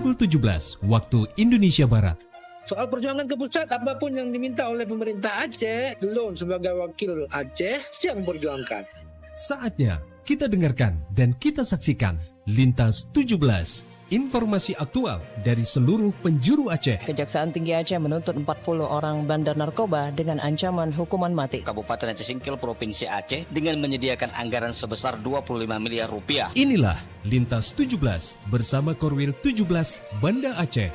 pukul 17 waktu Indonesia Barat. Soal perjuangan ke pusat, apapun yang diminta oleh pemerintah Aceh, Lon sebagai wakil Aceh siap memperjuangkan. Saatnya kita dengarkan dan kita saksikan Lintas 17, informasi aktual dari seluruh penjuru Aceh. Kejaksaan Tinggi Aceh menuntut 40 orang bandar narkoba dengan ancaman hukuman mati. Kabupaten Aceh Singkil Provinsi Aceh dengan menyediakan anggaran sebesar 25 miliar rupiah. Inilah Lintas 17 bersama Korwil 17 Banda Aceh.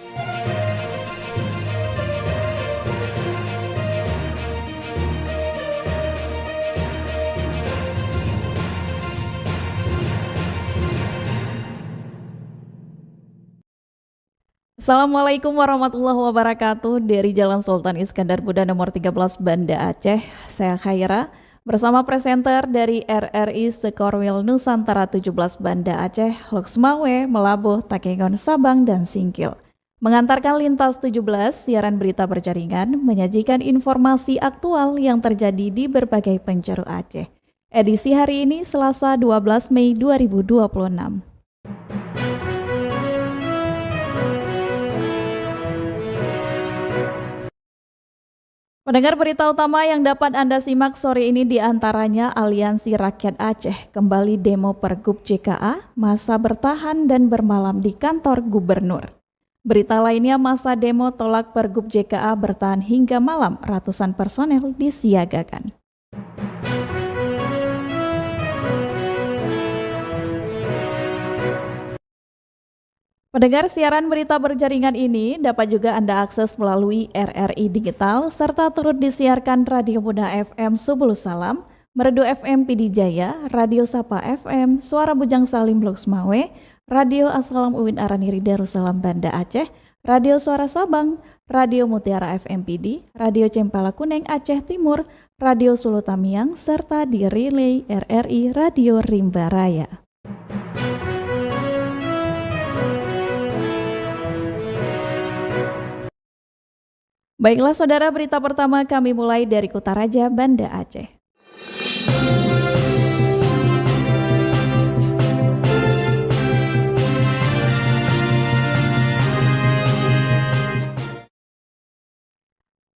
Assalamualaikum warahmatullahi wabarakatuh. Dari Jalan Sultan Iskandar Muda nomor 13 Banda Aceh, saya Khaira bersama presenter dari RRI Sekorwil Nusantara 17 Banda Aceh, Loksmawe, Melabuh, Takengon, Sabang, dan Singkil. Mengantarkan Lintas 17, siaran berita berjaringan, menyajikan informasi aktual yang terjadi di berbagai penjuru Aceh. Edisi hari ini Selasa 12 Mei 2026. Pendengar berita utama yang dapat Anda simak sore ini diantaranya Aliansi Rakyat Aceh kembali demo Pergub JKA, masa bertahan dan bermalam di kantor gubernur. Berita lainnya masa demo tolak Pergub JKA bertahan hingga malam, ratusan personel disiagakan. Pendengar, siaran berita berjaringan ini dapat juga Anda akses melalui RRI Digital serta turut disiarkan Radio Muda FM Subul Salam, Merdu FM Pidi Jaya, Radio Sapa FM, Suara Bujang Salim Loksmawe, Radio Assalam Uwin Araniri Darussalam Banda Aceh, Radio Suara Sabang, Radio Mutiara FM Pidi, Radio Cempala Kuneng Aceh Timur, Radio Sulu Tamiang, serta di relay RRI Radio Rimba Raya. Baiklah saudara, berita pertama kami mulai dari Kutaraja, Banda Aceh.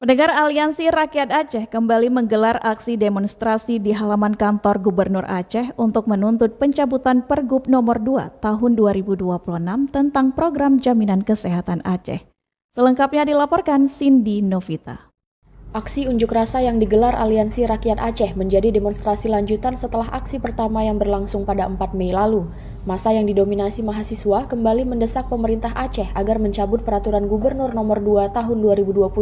Pendengar, Aliansi Rakyat Aceh kembali menggelar aksi demonstrasi di halaman kantor Gubernur Aceh untuk menuntut pencabutan Pergub nomor 2 tahun 2026 tentang program jaminan kesehatan Aceh. Selengkapnya dilaporkan Cindy Novita. Aksi unjuk rasa yang digelar Aliansi Rakyat Aceh menjadi demonstrasi lanjutan setelah aksi pertama yang berlangsung pada 4 Mei lalu. Massa yang didominasi mahasiswa kembali mendesak pemerintah Aceh agar mencabut peraturan Gubernur nomor 2 tahun 2026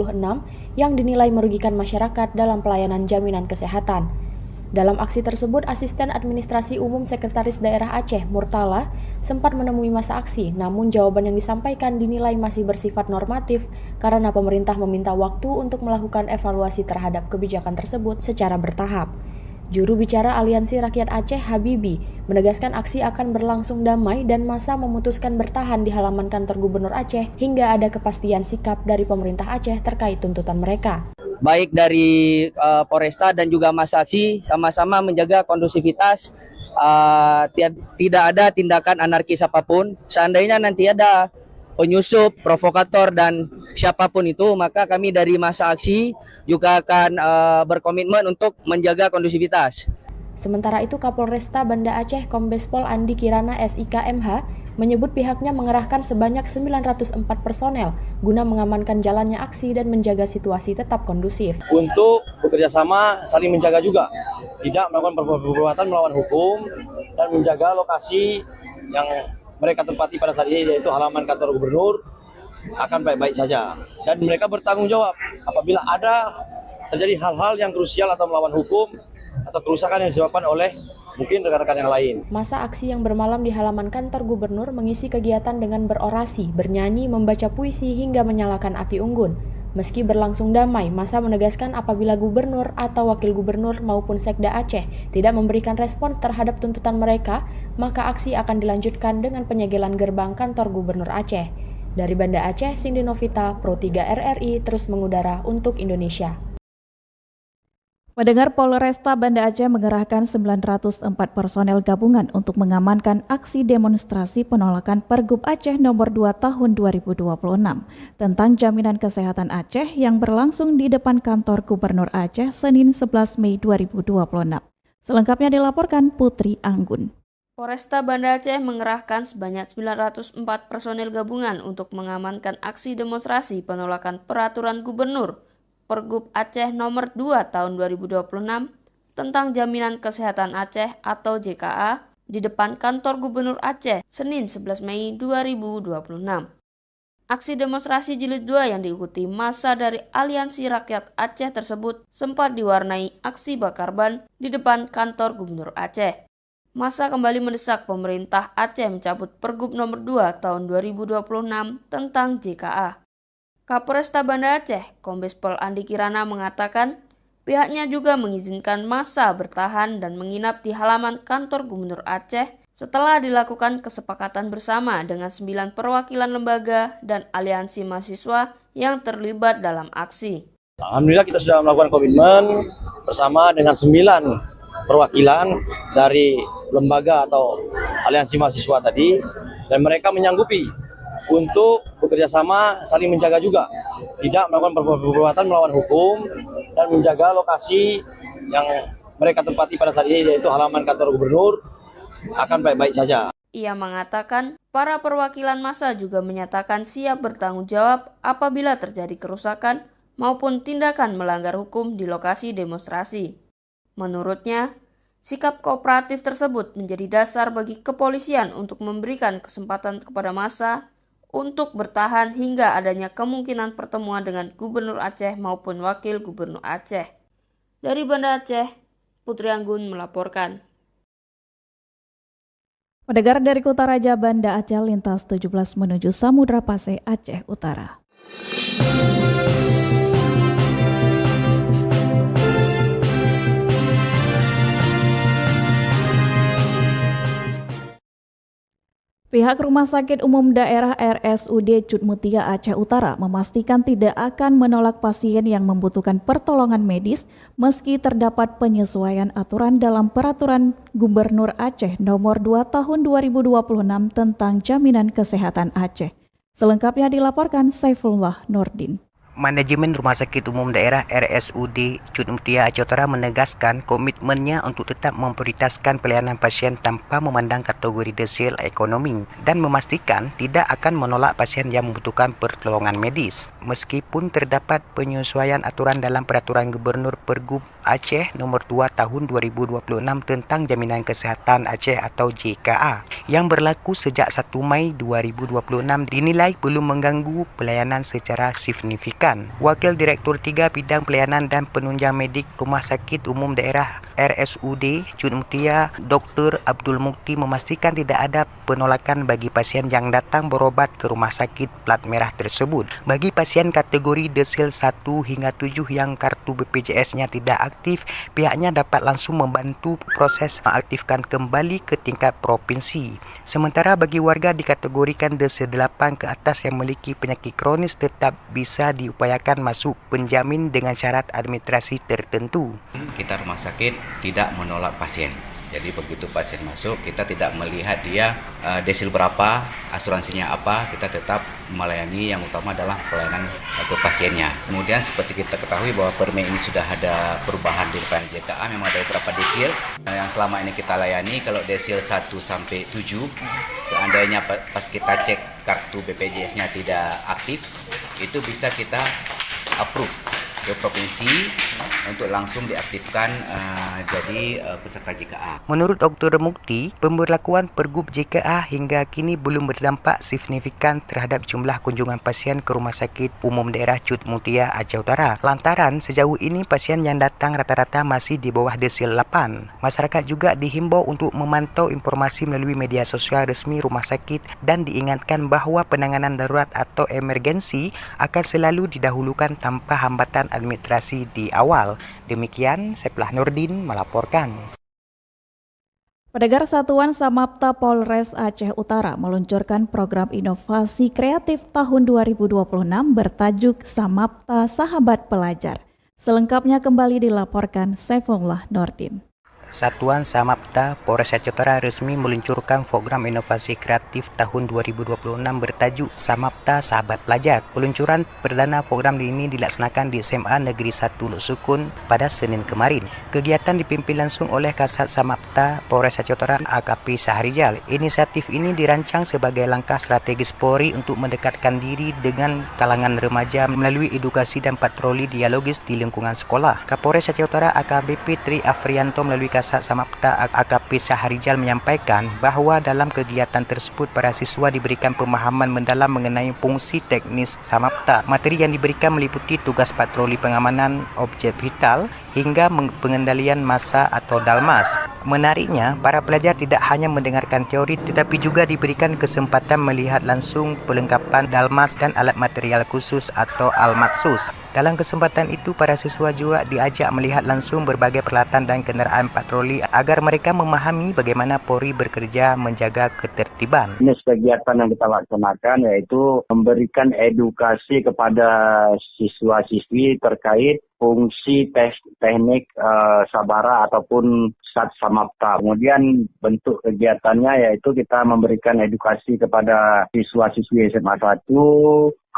yang dinilai merugikan masyarakat dalam pelayanan jaminan kesehatan. Dalam aksi tersebut, Asisten Administrasi Umum Sekretaris Daerah Aceh, Murtala, sempat menemui masa aksi, namun jawaban yang disampaikan dinilai masih bersifat normatif karena pemerintah meminta waktu untuk melakukan evaluasi terhadap kebijakan tersebut secara bertahap. Juru bicara Aliansi Rakyat Aceh, Habibi, menegaskan aksi akan berlangsung damai dan massa memutuskan bertahan di halaman kantor Gubernur Aceh hingga ada kepastian sikap dari pemerintah Aceh terkait tuntutan mereka. Baik dari Polresta dan juga massa aksi sama-sama menjaga kondusivitas, tidak ada tindakan anarkis apapun. Seandainya nanti ada penyusup, provokator dan siapapun itu, maka kami dari massa aksi juga akan berkomitmen untuk menjaga kondusivitas. Sementara itu, Kapolresta Banda Aceh Kombes Pol Andi Kirana SIK MH menyebut pihaknya mengerahkan sebanyak 904 personel guna mengamankan jalannya aksi dan menjaga situasi tetap kondusif. Untuk bekerjasama saling menjaga juga, tidak melakukan perbuatan melawan hukum dan menjaga lokasi yang mereka tempati pada saat ini, yaitu halaman kantor gubernur, akan baik-baik saja. Dan mereka bertanggung jawab apabila ada terjadi hal-hal yang krusial atau melawan hukum atau kerusakan yang disebabkan oleh mungkin rekan-rekan yang lain. Masa aksi yang bermalam di halaman kantor gubernur mengisi kegiatan dengan berorasi, bernyanyi, membaca puisi hingga menyalakan api unggun. Meski berlangsung damai, massa menegaskan apabila gubernur atau wakil gubernur maupun Sekda Aceh tidak memberikan respons terhadap tuntutan mereka, maka aksi akan dilanjutkan dengan penyegelan gerbang kantor gubernur Aceh. Dari Banda Aceh, Cindy Novita, Pro 3 RRI terus mengudara untuk Indonesia. Pendengar, Polresta Banda Aceh mengerahkan 904 personel gabungan untuk mengamankan aksi demonstrasi penolakan Pergub Aceh nomor 2 tahun 2026 tentang jaminan kesehatan Aceh yang berlangsung di depan kantor Gubernur Aceh Senin 11 Mei 2026. Selengkapnya dilaporkan Putri Anggun. Polresta Banda Aceh mengerahkan sebanyak 904 personel gabungan untuk mengamankan aksi demonstrasi penolakan peraturan Gubernur Pergub Aceh nomor 2 tahun 2026 tentang jaminan kesehatan Aceh atau JKA di depan kantor Gubernur Aceh Senin 11 Mei 2026. Aksi demonstrasi jilid 2 yang diikuti massa dari Aliansi Rakyat Aceh tersebut sempat diwarnai aksi bakar ban di depan kantor Gubernur Aceh. Massa kembali mendesak pemerintah Aceh mencabut Pergub nomor 2 tahun 2026 tentang JKA. Kapolresta Banda Aceh, Kombes Pol Andi Kirana mengatakan pihaknya juga mengizinkan massa bertahan dan menginap di halaman kantor Gubernur Aceh setelah dilakukan kesepakatan bersama dengan 9 perwakilan lembaga dan aliansi mahasiswa yang terlibat dalam aksi. Alhamdulillah kita sudah melakukan komitmen bersama dengan 9 perwakilan dari lembaga atau aliansi mahasiswa tadi, dan mereka menyanggupi untuk bekerja sama saling menjaga juga, tidak melakukan perbuatan melawan hukum dan menjaga lokasi yang mereka tempati pada saat ini, yaitu halaman kantor gubernur, akan baik-baik saja. Ia mengatakan para perwakilan massa juga menyatakan siap bertanggung jawab apabila terjadi kerusakan maupun tindakan melanggar hukum di lokasi demonstrasi. Menurutnya, sikap kooperatif tersebut menjadi dasar bagi kepolisian untuk memberikan kesempatan kepada massa untuk bertahan hingga adanya kemungkinan pertemuan dengan Gubernur Aceh maupun Wakil Gubernur Aceh. Dari Banda Aceh, Putri Anggun melaporkan. Pendengar, dari Kutaraja Banda Aceh lintas 17 menuju Samudra Pasai, Aceh Utara. Pihak Rumah Sakit Umum Daerah RSUD Cutmutia Aceh Utara memastikan tidak akan menolak pasien yang membutuhkan pertolongan medis meski terdapat penyesuaian aturan dalam Peraturan Gubernur Aceh Nomor 2 Tahun 2026 tentang Jaminan Kesehatan Aceh. Selengkapnya dilaporkan Saifullah Nurdin. Manajemen Rumah Sakit Umum Daerah RSUD Cutmutia Aceh Utara menegaskan komitmennya untuk tetap memprioritaskan pelayanan pasien tanpa memandang kategori desil ekonomi dan memastikan tidak akan menolak pasien yang membutuhkan pertolongan medis meskipun terdapat penyesuaian aturan dalam Peraturan Gubernur Pergub Aceh Nomor 2 Tahun 2026 tentang Jaminan Kesehatan Aceh atau JKA yang berlaku sejak 1 Mei 2026 dinilai belum mengganggu pelayanan secara signifikan. Wakil Direktur 3 Bidang Pelayanan dan Penunjang Medik Rumah Sakit Umum Daerah RSUD Cutmutia Dr. Abdul Mukti memastikan tidak ada penolakan bagi pasien yang datang berobat ke rumah sakit plat merah tersebut. Bagi pasien kategori desil 1 hingga 7 yang kartu BPJS-nya tidak aktif, pihaknya dapat langsung membantu proses mengaktifkan kembali ke tingkat provinsi. Sementara bagi warga dikategorikan desil 8 ke atas yang memiliki penyakit kronis tetap bisa diupayakan masuk penjamin dengan syarat administrasi tertentu. Kita rumah sakit tidak menolak pasien. Jadi begitu pasien masuk, kita tidak melihat dia desil berapa, asuransinya apa, kita tetap melayani. Yang utama adalah pelayanan ke pasiennya. Kemudian seperti kita ketahui bahwa per Mei ini sudah ada perubahan di pelayanan JKA, memang ada beberapa desil yang selama ini kita layani. Kalau desil 1 sampai 7, seandainya pas kita cek kartu BPJS-nya tidak aktif, itu bisa kita approve ke provinsi untuk langsung diaktifkan jadi peserta JKA. Menurut Dr. Mukti, pemberlakuan Pergub JKA hingga kini belum berdampak signifikan terhadap jumlah kunjungan pasien ke Rumah Sakit Umum Daerah Cutmutia Aceh Utara. Lantaran sejauh ini pasien yang datang rata-rata masih di bawah desil 8. Masyarakat juga dihimbau untuk memantau informasi melalui media sosial resmi rumah sakit dan diingatkan bahawa penanganan darurat atau emergensi akan selalu didahulukan tanpa hambatan administrasi di awal. Demikian, Saifullah Nurdin melaporkan. Pendengar, Satuan Samapta Polres Aceh Utara meluncurkan program inovasi kreatif tahun 2026 bertajuk Samapta Sahabat Pelajar. Selengkapnya kembali dilaporkan Saifullah Nordin. Satuan Samapta Polres Aceh Utara resmi meluncurkan program inovasi kreatif tahun 2026 bertajuk Samapta Sahabat Pelajar. Peluncuran perdana program ini dilaksanakan di SMA Negeri 1 Luk Sukun pada Senin kemarin. Kegiatan dipimpin langsung oleh Kasat Samapta Polres Aceh Utara AKP Syahrijal. Inisiatif ini dirancang sebagai langkah strategis Polri untuk mendekatkan diri dengan kalangan remaja melalui edukasi dan patroli dialogis di lingkungan sekolah. Kapolres Aceh Utara AKBP Tri Afrianto melalui Kasat Samapta AKP Syahrijal menyampaikan bahawa dalam kegiatan tersebut para siswa diberikan pemahaman mendalam mengenai fungsi teknis Samapta. Materi yang diberikan meliputi tugas patroli pengamanan objek vital hingga pengendalian massa atau dalmas. Menariknya, para pelajar tidak hanya mendengarkan teori tetapi juga diberikan kesempatan melihat langsung perlengkapan dalmas dan alat material khusus atau almatsus. Dalam kesempatan itu, para siswa juga diajak melihat langsung berbagai peralatan dan kenderaan patroli agar mereka memahami bagaimana Polri bekerja menjaga ketertiban. Ini kegiatan yang kita laksanakan yaitu memberikan edukasi kepada siswa-siswi terkait fungsi teknik sabara ataupun Sat Samapta. Kemudian bentuk kegiatannya yaitu kita memberikan edukasi kepada siswa-siswi SMA 1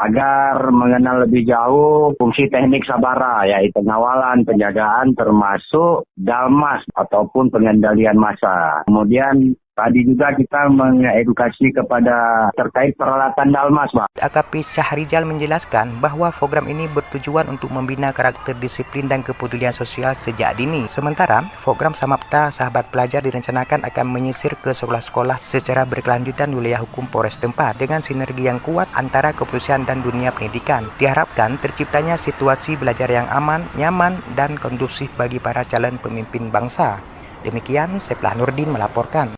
agar mengenal lebih jauh fungsi teknik sabara, yaitu pengawalan, penjagaan termasuk dalmas ataupun pengendalian massa. Kemudian tadi juga kita mengedukasi kepada terkait peralatan dalmas, Pak. AKP Syahrijal menjelaskan bahwa program ini bertujuan untuk membina karakter disiplin dan kepedulian sosial sejak dini. Sementara, program Samapta Sahabat Pelajar direncanakan akan menyisir ke sekolah-sekolah secara berkelanjutan wilayah hukum Polres tempat dengan sinergi yang kuat antara kepolisian dan dunia pendidikan. Diharapkan terciptanya situasi belajar yang aman, nyaman, dan kondusif bagi para calon pemimpin bangsa. Demikian, Saifullah Nurdin melaporkan.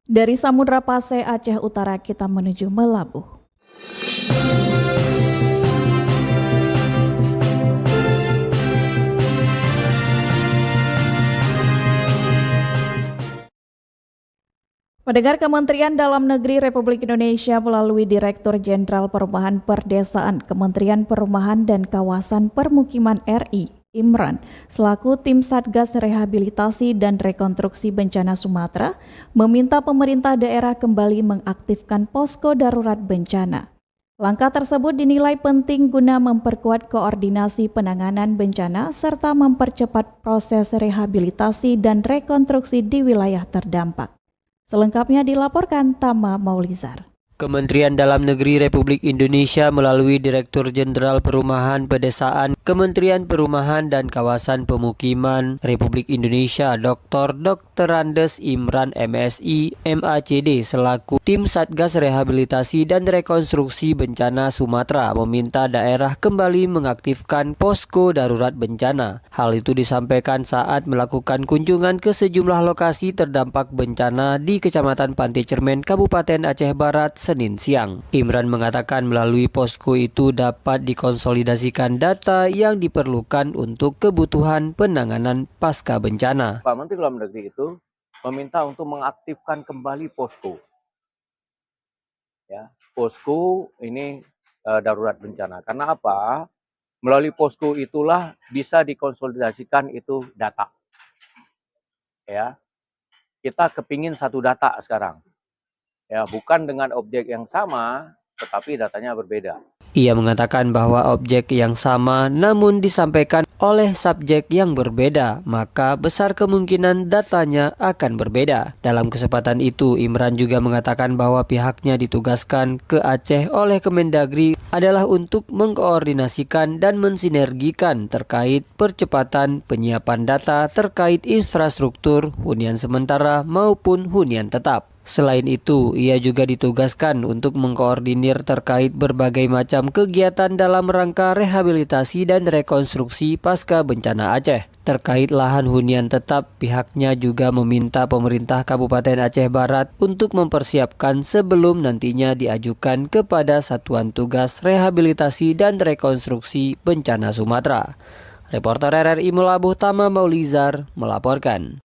Dari Samudra Pasai, Aceh Utara, kita menuju Melabuh. Pendengar, Kementerian Dalam Negeri Republik Indonesia melalui Direktur Jenderal Perumahan Perdesaan Kementerian Perumahan dan Kawasan Permukiman RI, Imran, selaku tim Satgas Rehabilitasi dan Rekonstruksi Bencana Sumatera, meminta pemerintah daerah kembali mengaktifkan posko darurat bencana. Langkah tersebut dinilai penting guna memperkuat koordinasi penanganan bencana serta mempercepat proses rehabilitasi dan rekonstruksi di wilayah terdampak. Selengkapnya dilaporkan Tama Maulizar. Kementerian Dalam Negeri Republik Indonesia melalui Direktur Jenderal Perumahan Pedesaan Kementerian Perumahan dan Kawasan Pemukiman Republik Indonesia Dr. Andes Imran MSI MACD selaku tim Satgas Rehabilitasi dan Rekonstruksi Bencana Sumatera meminta daerah kembali mengaktifkan posko darurat bencana. Hal itu disampaikan saat melakukan kunjungan ke sejumlah lokasi terdampak bencana di Kecamatan Pantai Cermen, Kabupaten Aceh Barat, Senin siang. Imran mengatakan melalui posko itu dapat dikonsolidasikan data yang diperlukan untuk kebutuhan penanganan pasca bencana. Pak Menteri Dalam Negeri itu meminta untuk mengaktifkan kembali posko. Ya, posko ini darurat bencana. Karena apa? Melalui posko itulah bisa dikonsolidasikan itu data. Ya, kita kepingin satu data sekarang. Ya, bukan dengan objek yang sama, tetapi datanya berbeda. Ia mengatakan bahwa objek yang sama namun disampaikan oleh subjek yang berbeda, maka besar kemungkinan datanya akan berbeda. Dalam kesempatan itu, Imran juga mengatakan bahwa pihaknya ditugaskan ke Aceh oleh Kemendagri adalah untuk mengkoordinasikan dan mensinergikan terkait percepatan penyiapan data terkait infrastruktur hunian sementara maupun hunian tetap. Selain itu, ia juga ditugaskan untuk mengkoordinir terkait berbagai macam kegiatan dalam rangka rehabilitasi dan rekonstruksi pasca bencana Aceh. Terkait lahan hunian tetap, pihaknya juga meminta pemerintah Kabupaten Aceh Barat untuk mempersiapkan sebelum nantinya diajukan kepada Satuan Tugas Rehabilitasi dan Rekonstruksi Bencana Sumatera. Reporter RRI Melabuh Tama Maulizar melaporkan.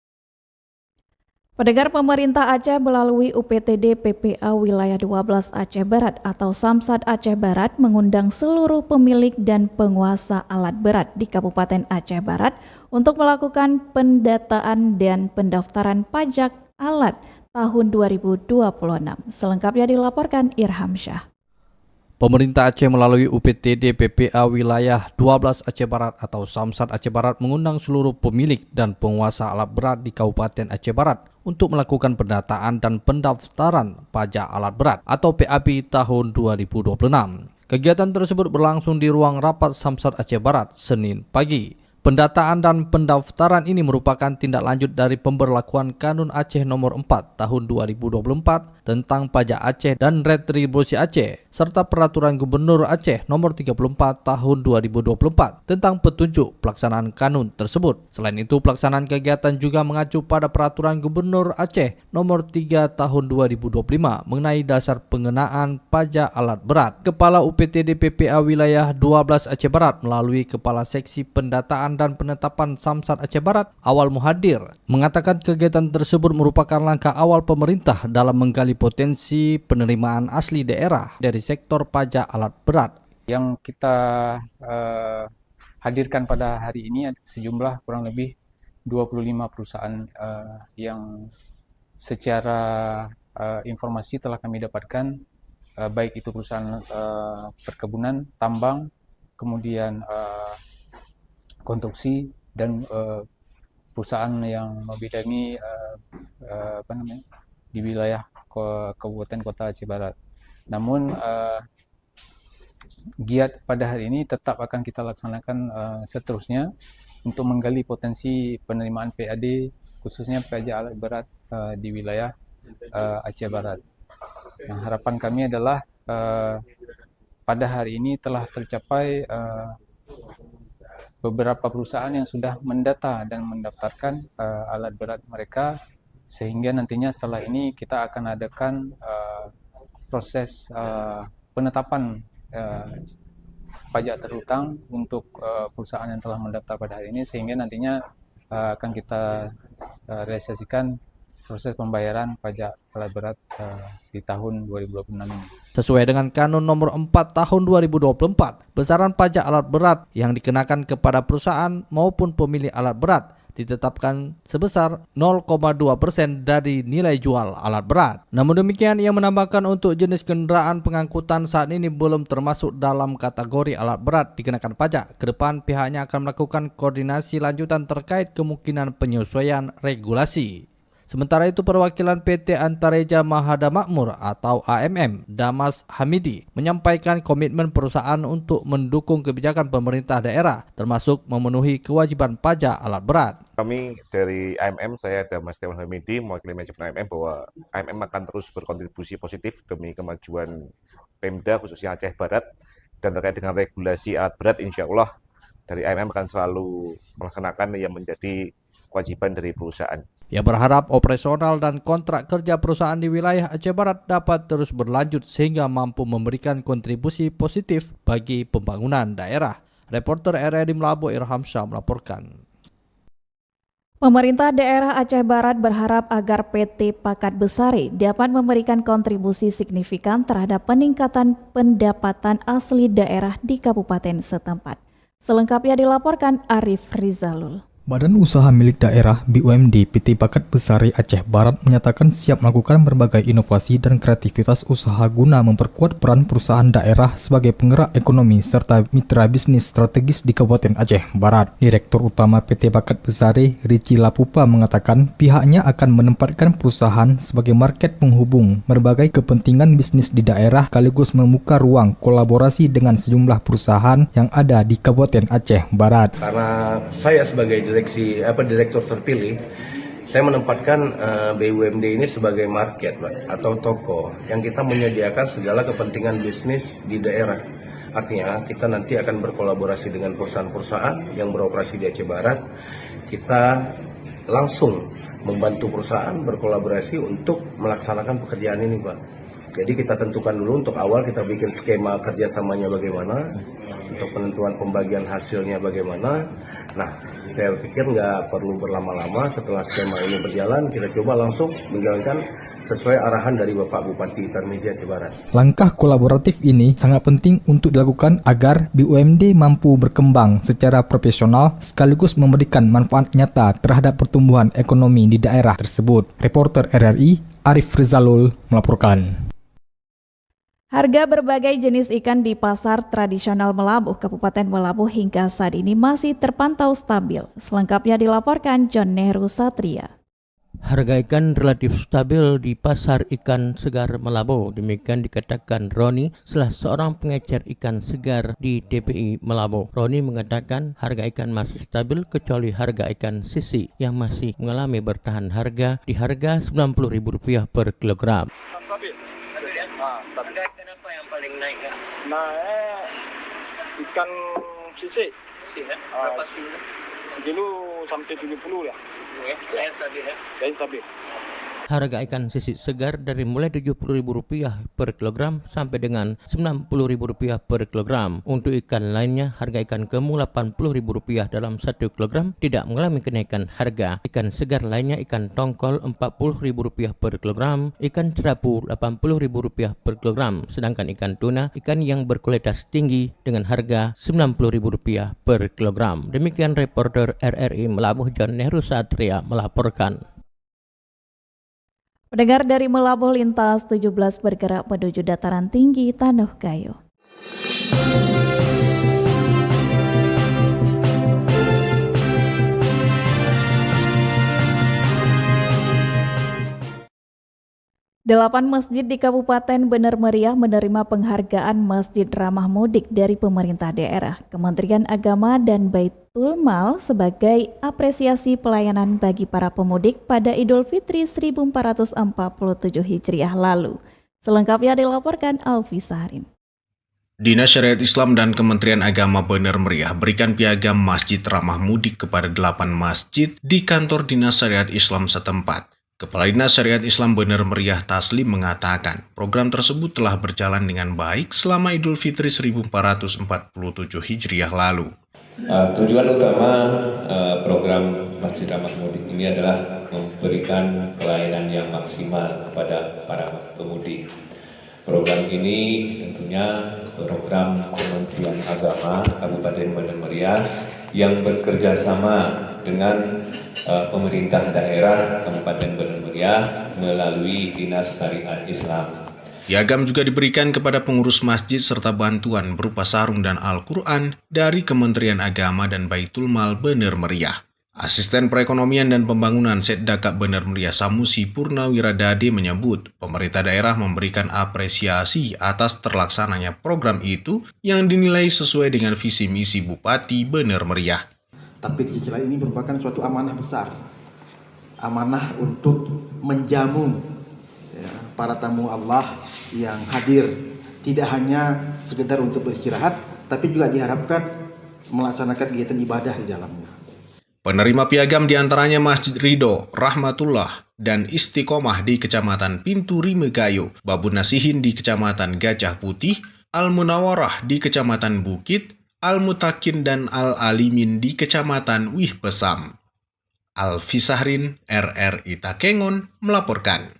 Pendengar, pemerintah Aceh melalui UPTD PPA Wilayah 12 Aceh Barat atau Samsat Aceh Barat mengundang seluruh pemilik dan penguasa alat berat di Kabupaten Aceh Barat untuk melakukan pendataan dan pendaftaran pajak alat tahun 2026. Selengkapnya dilaporkan Irham Syah. Pemerintah Aceh melalui UPTD PPA Wilayah 12 Aceh Barat atau Samsat Aceh Barat mengundang seluruh pemilik dan penguasa alat berat di Kabupaten Aceh Barat untuk melakukan pendataan dan pendaftaran pajak alat berat atau PAP tahun 2026. Kegiatan tersebut berlangsung di ruang rapat Samsat Aceh Barat Senin pagi. Pendataan dan pendaftaran ini merupakan tindak lanjut dari pemberlakuan Kanun Aceh Nomor 4 Tahun 2024 tentang Pajak Aceh dan Retribusi Aceh, serta Peraturan Gubernur Aceh Nomor 34 Tahun 2024 tentang petunjuk pelaksanaan kanun tersebut. Selain itu, pelaksanaan kegiatan juga mengacu pada Peraturan Gubernur Aceh Nomor 3 Tahun 2025 mengenai dasar pengenaan pajak alat berat. Kepala UPTD PPA Wilayah 12 Aceh Barat melalui Kepala Seksi Pendataan dan Penetapan Samsat Aceh Barat, Awal Muhadir, mengatakan kegiatan tersebut merupakan langkah awal pemerintah dalam menggali potensi penerimaan asli daerah dari sektor pajak alat berat. Yang kita hadirkan pada hari ini ada sejumlah kurang lebih 25 perusahaan yang secara informasi telah kami dapatkan, baik itu perusahaan perkebunan, tambang, kemudian konstruksi dan perusahaan yang membidangi di wilayah Kabupaten Kota Aceh Barat. Namun giat pada hari ini tetap akan kita laksanakan seterusnya untuk menggali potensi penerimaan PAD khususnya pajak alat berat di wilayah Aceh Barat. Nah, harapan kami adalah pada hari ini telah tercapai beberapa perusahaan yang sudah mendata dan mendaftarkan alat berat mereka, sehingga nantinya setelah ini kita akan adakan proses penetapan pajak terhutang untuk perusahaan yang telah mendaftar pada hari ini, sehingga nantinya akan kita realisasikan proses pembayaran pajak alat berat di tahun 2026 ini. Sesuai dengan Kanun Nomor 4 Tahun 2024, besaran pajak alat berat yang dikenakan kepada perusahaan maupun pemilik alat berat ditetapkan sebesar 0,2% dari nilai jual alat berat. Namun demikian, ia menambahkan untuk jenis kendaraan pengangkutan saat ini belum termasuk dalam kategori alat berat dikenakan pajak. Kedepan pihaknya akan melakukan koordinasi lanjutan terkait kemungkinan penyesuaian regulasi. Sementara itu, perwakilan PT Antareja Mahada Makmur atau AMM, Damas Hamidi, menyampaikan komitmen perusahaan untuk mendukung kebijakan pemerintah daerah, termasuk memenuhi kewajiban pajak alat berat. Kami dari AMM, saya Damas Hamidi, mewakili manajemen AMM, bahwa AMM akan terus berkontribusi positif demi kemajuan Pemda khususnya Aceh Barat, dan terkait dengan regulasi alat berat, insya Allah dari AMM akan selalu melaksanakan yang menjadi kewajiban dari perusahaan. Ia berharap operasional dan kontrak kerja perusahaan di wilayah Aceh Barat dapat terus berlanjut sehingga mampu memberikan kontribusi positif bagi pembangunan daerah. Reporter RRI Melabu Irham Syah melaporkan. Pemerintah daerah Aceh Barat berharap agar PT Pakat Besari dapat memberikan kontribusi signifikan terhadap peningkatan pendapatan asli daerah di kabupaten setempat. Selengkapnya dilaporkan Arif Rizalul. Badan Usaha Milik Daerah BUMD PT Pakat Besari Aceh Barat menyatakan siap melakukan berbagai inovasi dan kreativitas usaha guna memperkuat peran perusahaan daerah sebagai penggerak ekonomi serta mitra bisnis strategis di Kabupaten Aceh Barat. Direktur Utama PT Pakat Besari Rici Lapupa mengatakan pihaknya akan menempatkan perusahaan sebagai market penghubung berbagai kepentingan bisnis di daerah sekaligus membuka ruang kolaborasi dengan sejumlah perusahaan yang ada di Kabupaten Aceh Barat. Karena saya sebagai direktur terpilih, saya menempatkan BUMD ini sebagai market, Pak, atau toko yang kita menyediakan segala kepentingan bisnis di daerah. Artinya kita nanti akan berkolaborasi dengan perusahaan-perusahaan yang beroperasi di Aceh Barat. Kita langsung membantu perusahaan berkolaborasi untuk melaksanakan pekerjaan ini, Pak. Jadi kita tentukan dulu untuk awal, kita bikin skema kerjasamanya bagaimana, untuk penentuan pembagian hasilnya bagaimana. Nah, saya pikir nggak perlu berlama-lama, setelah skema ini berjalan, kita coba langsung menjalankan sesuai arahan dari Bapak Bupati Tarmizi Aceh Barat. Langkah kolaboratif ini sangat penting untuk dilakukan agar BUMD mampu berkembang secara profesional sekaligus memberikan manfaat nyata terhadap pertumbuhan ekonomi di daerah tersebut. Reporter RRI Arif Rizalul melaporkan. Harga berbagai jenis ikan di pasar tradisional Melabuh, Kabupaten Melabuh hingga saat ini masih terpantau stabil. Selengkapnya dilaporkan John Nehru Satria. Harga ikan relatif stabil di pasar ikan segar Melabuh. Demikian dikatakan Roni, salah seorang pengecer ikan segar di TPI Melabuh. Roni mengatakan harga ikan masih stabil kecuali harga ikan sisi yang masih mengalami bertahan harga di harga Rp90.000 per kilogram. Stabil. Harga ikan apa yang paling naik? Ikan sisi. Berapa sekilo? Sekilo sampai 70 ya. Yang stabil ya? Yang stabil. Harga ikan sisi segar dari mulai Rp70.000 per kilogram sampai dengan Rp90.000 per kilogram. Untuk ikan lainnya, harga ikan kemu Rp80.000 dalam 1 kilogram tidak mengalami kenaikan harga. Ikan segar lainnya ikan tongkol Rp40.000 per kilogram, ikan cerapu Rp80.000 per kilogram, sedangkan ikan tuna, ikan yang berkualitas tinggi dengan harga Rp90.000 per kilogram. Demikian reporter RRI Melabuh John Nehru Satria melaporkan. Pendengar dari Melabuh lintas 17 bergerak menuju dataran tinggi Tanuh Kayu. Delapan masjid di Kabupaten Bener Meriah menerima penghargaan Masjid Ramah Mudik dari pemerintah daerah, Kementerian Agama dan Baitul Mal sebagai apresiasi pelayanan bagi para pemudik pada Idul Fitri 1447 Hijriah lalu. Selengkapnya dilaporkan Alfi Saharin. Dinas Syariat Islam dan Kementerian Agama Bener Meriah berikan piagam Masjid Ramah Mudik kepada 8 masjid di kantor Dinas Syariat Islam setempat. Kepala Dinas Syariat Islam Bener Meriah Taslim mengatakan program tersebut telah berjalan dengan baik selama Idul Fitri 1447 Hijriah lalu. Tujuan utama program Masjid Ramah Mudik ini adalah memberikan pelayanan yang maksimal kepada para pemudik. Program ini tentunya program Kementerian Agama Kabupaten Bener Meriah yang bekerja sama dengan pemerintah daerah Kabupaten Bener Meriah melalui Dinas Syariat Islam. Piagam juga diberikan kepada pengurus masjid serta bantuan berupa sarung dan Al-Quran dari Kementerian Agama dan Baitul Mal Bener Meriah. Asisten Perekonomian dan Pembangunan Setdakap Bener Meriah Samusi Purnawiradade menyebut pemerintah daerah memberikan apresiasi atas terlaksananya program itu yang dinilai sesuai dengan visi misi Bupati Bener Meriah. Tapi di sisi lain ini merupakan suatu amanah besar, amanah untuk menjamu para tamu Allah yang hadir, tidak hanya sekedar untuk beristirahat, tapi juga diharapkan melaksanakan kegiatan ibadah di dalamnya. Penerima piagam diantaranya Masjid Ridho, Rahmatullah, dan Istiqomah di Kecamatan Pintu Rimegayo, Babun Nasihin di Kecamatan Gajah Putih, Al-Munawarah di Kecamatan Bukit, Al-Mutakin dan Al-Alimin di Kecamatan Wih Besam. Alfi Sahrin, RRI Takengon, melaporkan.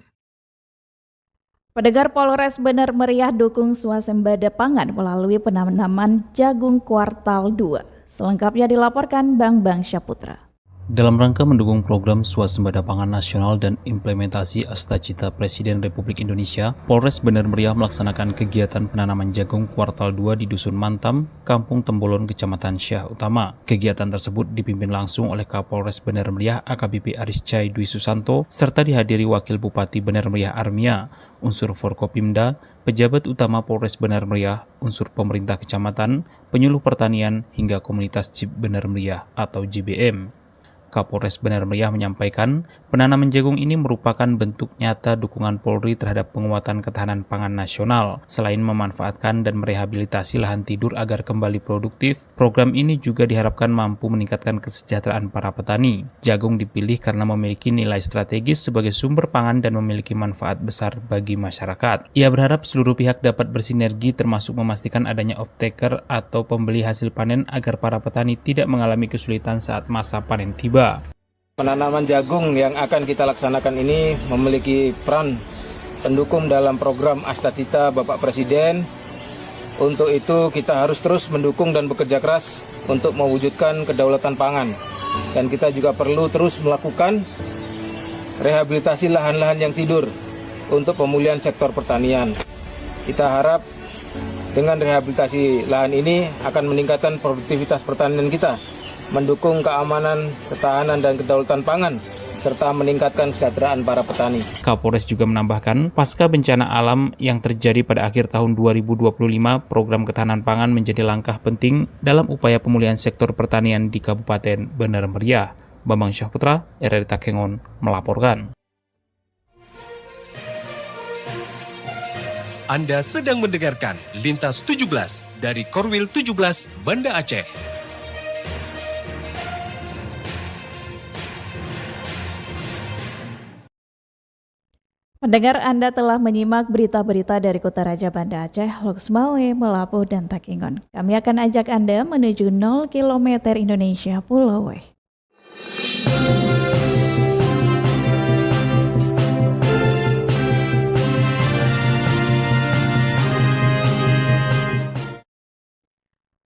Pendengar, Polres Bener Meriah dukung swasembada pangan melalui penanaman jagung kuartal 2. Selengkapnya dilaporkan Bang Syaputra. Dalam rangka mendukung program swasembada pangan nasional dan implementasi Astacita Presiden Republik Indonesia, Polres Bener Meriah melaksanakan kegiatan penanaman jagung kuartal 2 di Dusun Mantam, Kampung Tembolon, Kecamatan Syah Utama. Kegiatan tersebut dipimpin langsung oleh Kapolres Bener Meriah AKBP Ariscai Dwi Susanto, serta dihadiri Wakil Bupati Bener Meriah Armia, unsur Forkopimda, pejabat utama Polres Bener Meriah, unsur pemerintah kecamatan, penyuluh pertanian, hingga komunitas JIP Bener Meriah atau JBM. Kapolres Bener Meriah menyampaikan, penanaman jagung ini merupakan bentuk nyata dukungan Polri terhadap penguatan ketahanan pangan nasional. Selain memanfaatkan dan merehabilitasi lahan tidur agar kembali produktif, program ini juga diharapkan mampu meningkatkan kesejahteraan para petani. Jagung dipilih karena memiliki nilai strategis sebagai sumber pangan dan memiliki manfaat besar bagi masyarakat. Ia berharap seluruh pihak dapat bersinergi termasuk memastikan adanya off-taker atau pembeli hasil panen agar para petani tidak mengalami kesulitan saat masa panen tiba. Penanaman jagung yang akan kita laksanakan ini memiliki peran pendukung dalam program Astacita Bapak Presiden. Untuk itu kita harus terus mendukung dan bekerja keras untuk mewujudkan kedaulatan pangan. Dan kita juga perlu terus melakukan rehabilitasi lahan-lahan yang tidur untuk pemulihan sektor pertanian. Kita harap dengan rehabilitasi lahan ini akan meningkatkan produktivitas pertanian kita, mendukung keamanan, ketahanan, dan kedaulatan pangan, serta meningkatkan kesejahteraan para petani. Kapolres juga menambahkan, pasca bencana alam yang terjadi pada akhir tahun 2025, program ketahanan pangan menjadi langkah penting dalam upaya pemulihan sektor pertanian di Kabupaten Bener Meriah. Bambang Syahputra, RRI Takengon, melaporkan. Anda sedang mendengarkan Lintas 17 dari Korwil 17 Banda Aceh. Pendengar, Anda telah menyimak berita-berita dari Kota Raja Banda Aceh, Loksmawe, Melapu, dan Takengon. Kami akan ajak Anda menuju 0 km Indonesia Pulau W.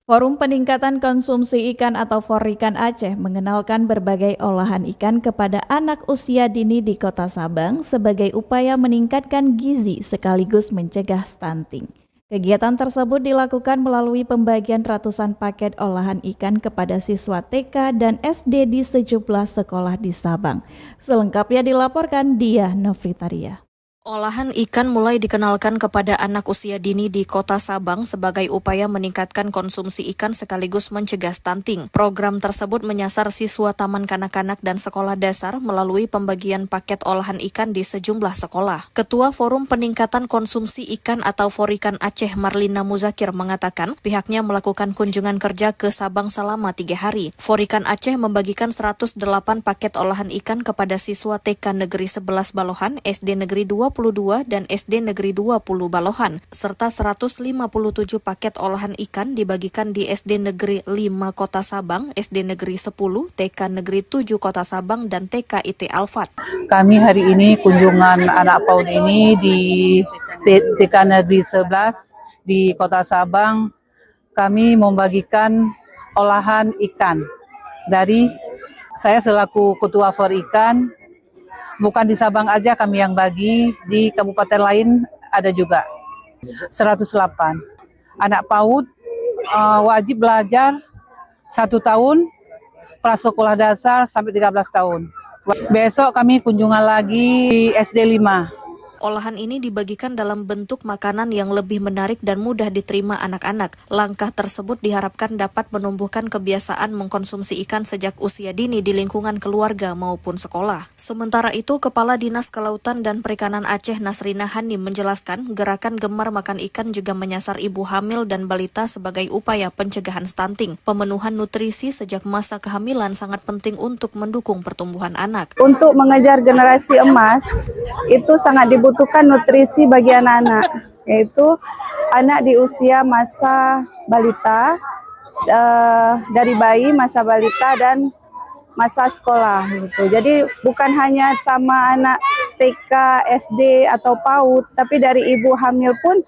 Forum Peningkatan Konsumsi Ikan atau FORIKAN Aceh mengenalkan berbagai olahan ikan kepada anak usia dini di Kota Sabang sebagai upaya meningkatkan gizi sekaligus mencegah stunting. Kegiatan tersebut dilakukan melalui pembagian ratusan paket olahan ikan kepada siswa TK dan SD di sejumlah sekolah di Sabang. Selengkapnya dilaporkan Diah Novitaria. Olahan ikan mulai dikenalkan kepada anak usia dini di Kota Sabang sebagai upaya meningkatkan konsumsi ikan sekaligus mencegah stunting. Program tersebut menyasar siswa taman kanak-kanak dan sekolah dasar melalui pembagian paket olahan ikan di sejumlah sekolah. Ketua Forum Peningkatan Konsumsi Ikan atau FORIKAN Aceh, Marlina Muzakir, mengatakan pihaknya melakukan kunjungan kerja ke Sabang selama 3 hari. FORIKAN Aceh membagikan 108 paket olahan ikan kepada siswa TK Negeri 11 Balohan, SD Negeri 22 dan SD Negeri 20 Balohan, serta 157 paket olahan ikan dibagikan di SD Negeri 5 Kota Sabang, SD Negeri 10, TK Negeri 7 Kota Sabang, dan TK IT Alfat. Kami hari ini kunjungan anak PAUD ini di TK Negeri 11 di Kota Sabang. Kami membagikan olahan ikan dari saya selaku Ketua FORIKAN. Bukan di Sabang aja kami yang bagi, di kabupaten lain ada juga. 108. Anak PAUD wajib belajar 1 tahun, prasekolah dasar sampai 13 tahun. Besok kami kunjungan lagi di SD 5. Olahan ini dibagikan dalam bentuk makanan yang lebih menarik dan mudah diterima anak-anak. Langkah tersebut diharapkan dapat menumbuhkan kebiasaan mengkonsumsi ikan sejak usia dini di lingkungan keluarga maupun sekolah. Sementara itu, Kepala Dinas Kelautan dan Perikanan Aceh, Nasrina Hani, menjelaskan gerakan Gemar Makan Ikan juga menyasar ibu hamil dan balita sebagai upaya pencegahan stunting. Pemenuhan nutrisi sejak masa kehamilan sangat penting untuk mendukung pertumbuhan anak. Untuk mengejar generasi emas, itu sangat dibutuhkan nutrisi bagi anak-anak, yaitu anak di usia masa balita, dari bayi, masa balita, dan masa sekolah gitu. Jadi bukan hanya sama anak TK, SD atau PAUD, tapi dari ibu hamil pun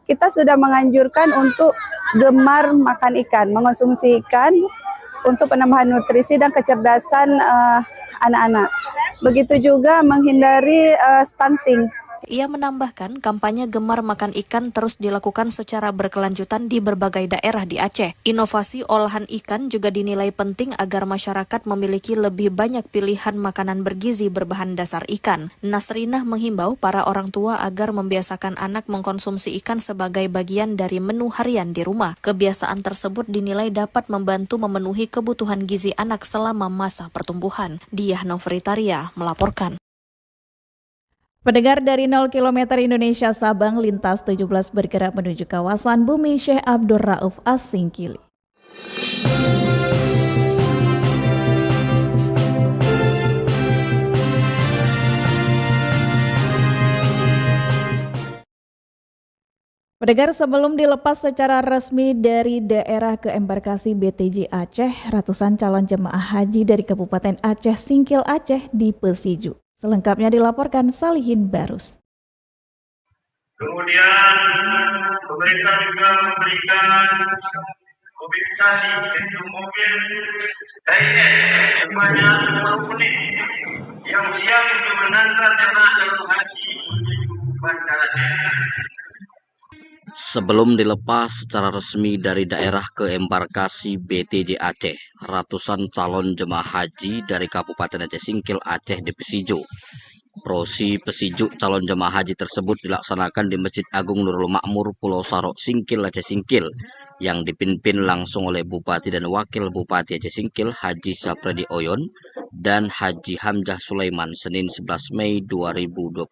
kita sudah menganjurkan untuk gemar makan ikan, mengonsumsi ikan untuk penambahan nutrisi dan kecerdasan anak-anak. Begitu juga menghindari stunting, Ia menambahkan kampanye gemar makan ikan terus dilakukan secara berkelanjutan di berbagai daerah di Aceh. Inovasi olahan ikan juga dinilai penting agar masyarakat memiliki lebih banyak pilihan makanan bergizi berbahan dasar ikan. Nasrinah menghimbau para orang tua agar membiasakan anak mengkonsumsi ikan sebagai bagian dari menu harian di rumah. Kebiasaan tersebut dinilai dapat membantu memenuhi kebutuhan gizi anak selama masa pertumbuhan. Diah Novritaria melaporkan. Pendengar dari 0 km Indonesia Sabang, lintas 17 bergerak menuju kawasan Bumi Syekh Abdul Rauf As-Singkili. Pendengar, sebelum dilepas secara resmi dari daerah ke embarkasi BTJ Aceh, ratusan calon jemaah haji dari Kabupaten Aceh Singkil Aceh di Pesiju. Selengkapnya dilaporkan Salihin Barus. Kemudian pemerintah juga memberikan mobilisasi untuk mobil DIS sebanyak 10 unit yang siap untuk mengantar jemaah calon haji menuju Bandara Aceh. Sebelum dilepas secara resmi dari daerah ke embarkasi BTJ Aceh, ratusan calon jemaah haji dari Kabupaten Aceh Singkil Aceh di Pesiju. Prosi Pesiju calon jemaah haji tersebut dilaksanakan di Masjid Agung Nurul Makmur Pulau Sarok Singkil Aceh Singkil yang dipimpin langsung oleh Bupati dan Wakil Bupati Aceh Singkil Haji Sapredi Oyon dan Haji Hamzah Sulaiman Senin 11 Mei 2026.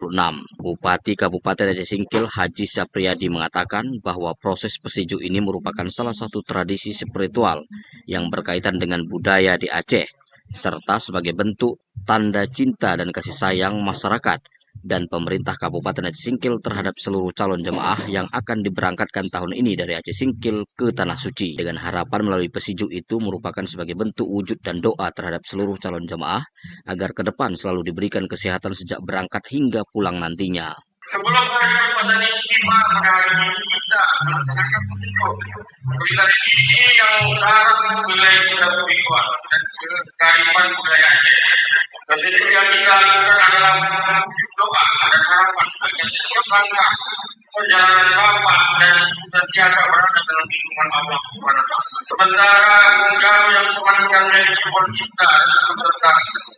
Bupati Kabupaten Aceh Singkil Haji Sapriyadi mengatakan bahwa proses Pesiju ini merupakan salah satu tradisi spiritual yang berkaitan dengan budaya di Aceh, serta sebagai bentuk tanda cinta dan kasih sayang masyarakat dan pemerintah Kabupaten Aceh Singkil terhadap seluruh calon jemaah yang akan diberangkatkan tahun ini dari Aceh Singkil ke Tanah Suci. Dengan harapan melalui Pesiju itu merupakan sebagai bentuk wujud dan doa terhadap seluruh calon jemaah agar ke depan selalu diberikan kesehatan sejak berangkat hingga pulang nantinya. Sebelum hari pelepasan ini tiba pada hari ini kita melaksanakan Pesiju sebagai tradisi yang syarat nilai spiritual dan kearifan budaya Aceh. Pesiju yang kita lakukan adalah wujud doa dan harapan agar setiap langkah perjalanan Bapak dan sentiasa berada dalam lindungan Allah SWT. Sementara kami yang semangat menjadi simbol cinta serta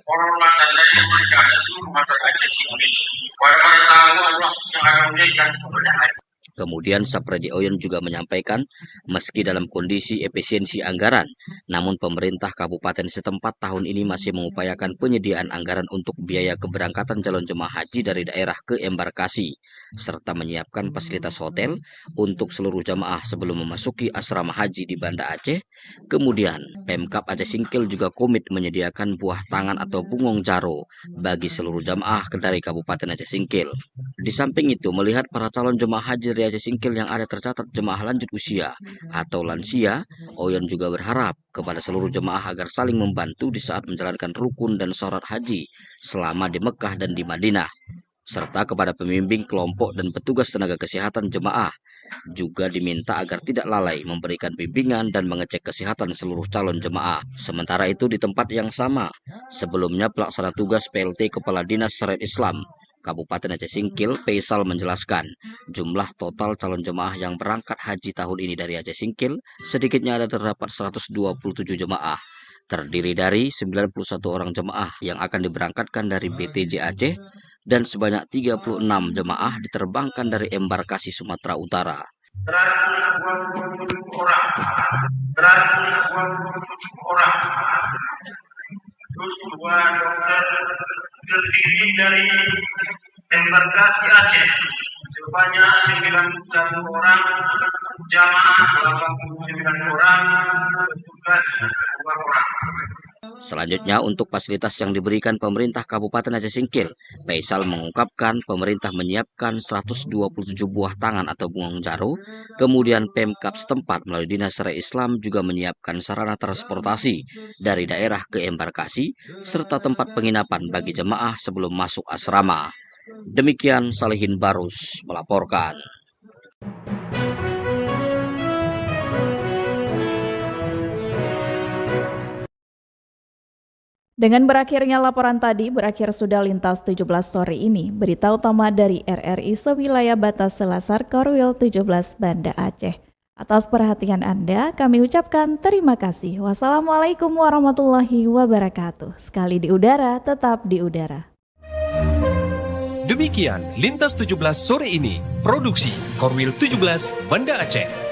hormat dan daya mereka dan seluruh masyarakat Aceh Singkil. Pada tahu Allah yang akan memberikan kemudahan. Kemudian Sapredi Oyon juga menyampaikan, meski dalam kondisi efisiensi anggaran, namun pemerintah kabupaten setempat tahun ini masih mengupayakan penyediaan anggaran untuk biaya keberangkatan calon jemaah haji dari daerah ke embarkasi, serta menyiapkan fasilitas hotel untuk seluruh jemaah sebelum memasuki asrama haji di Banda Aceh. Kemudian, Pemkab Aceh Singkil juga komit menyediakan buah tangan atau bungong jaro bagi seluruh jemaah dari Kabupaten Aceh Singkil. Di samping itu, melihat para calon jemaah haji dari Aceh Singkil yang ada tercatat jemaah lanjut usia atau lansia, Oyon juga berharap kepada seluruh jemaah agar saling membantu di saat menjalankan rukun dan syarat haji selama di Mekah dan di Madinah, serta kepada pembimbing kelompok dan petugas tenaga kesehatan jemaah juga diminta agar tidak lalai memberikan bimbingan dan mengecek kesehatan seluruh calon jemaah. Sementara itu di tempat yang sama, sebelumnya pelaksana tugas PLT Kepala Dinas Syariat Islam Kabupaten Aceh Singkil, Faisal menjelaskan, jumlah total calon jemaah yang berangkat haji tahun ini dari Aceh Singkil sedikitnya ada terdapat 127 jemaah, terdiri dari 91 orang jemaah yang akan diberangkatkan dari BTJ Aceh dan sebanyak 36 jemaah diterbangkan dari embarkasi Sumatera Utara. 127 orang. Terus dua dokter terdiri dari embarkasi Aceh sebanyak 91 orang, jamaah 89 orang, petugas 2 orang. Selanjutnya, untuk fasilitas yang diberikan pemerintah Kabupaten Aceh Singkil, Faisal mengungkapkan pemerintah menyiapkan 127 buah tangan atau bungong jaro, kemudian Pemkab setempat melalui Dinas Syariat Islam juga menyiapkan sarana transportasi dari daerah ke embarkasi, serta tempat penginapan bagi jemaah sebelum masuk asrama. Demikian Salihin Barus melaporkan. Dengan berakhirnya laporan tadi, berakhir sudah Lintas 17 sore ini. Berita utama dari RRI sewilayah batas Selasar Korwil 17 Banda Aceh. Atas perhatian Anda, kami ucapkan terima kasih. Wassalamualaikum warahmatullahi wabarakatuh. Sekali di udara, tetap di udara. Demikian Lintas 17 sore ini, produksi Korwil 17 Banda Aceh.